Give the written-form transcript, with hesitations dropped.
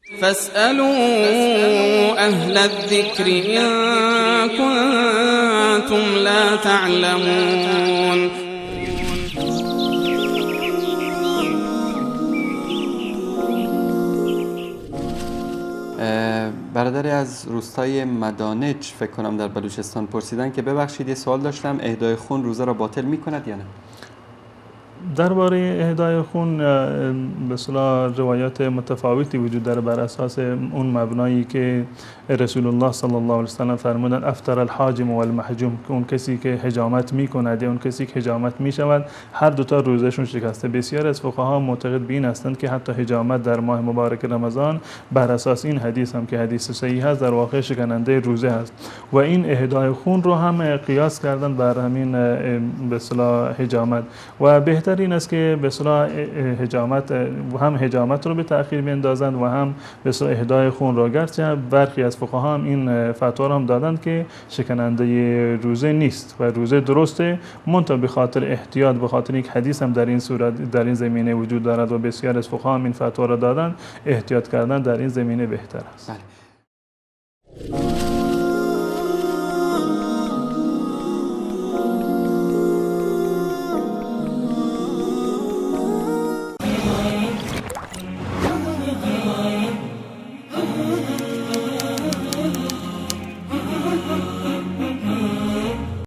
فاسألوا أهل الذكر إن كنتم لا تعلمون. برادری از روستای مدانج فکر کنم در بلوچستان پرسیدن که ببخشید یه سوال داشتم، اهدای خون روزه را باطل می کند یا نه؟ درباره اهدای خون به اصطلاح روایات متفاوتی وجود داره بر اساس اون مبنایی که رسول الله صلی الله علیه و سلم فرمودن افطر الحاجم والمحجوم، که اون کسی که حجامت میکند یا اون کسی که حجامت میشود هر دوتا روزشون شکسته. بسیار از فقها معتقد به این هستند که حتی حجامت در ماه مبارک رمضان بر اساس این حدیث هم که حدیث صحیح هست در واقع شکننده روزه هست و این اهدای خون رو هم قیاس کردن بر همین به اصطلاح حجامت و بهتر این است که به اصطلاح حجامت رو به تأخیر بیندازند و هم به اصطلاح اهدای خون را، گرچه برخی از فقها هم این فتوا هم دادند که شکننده روزه نیست و روزه درسته، منتها به خاطر احتیاط، به خاطر یک حدیث هم در این صورت در این زمینه وجود دارد و بسیار از فقها هم این فتوا را دادند، احتیاط کردن در این زمینه بهتر است. بله.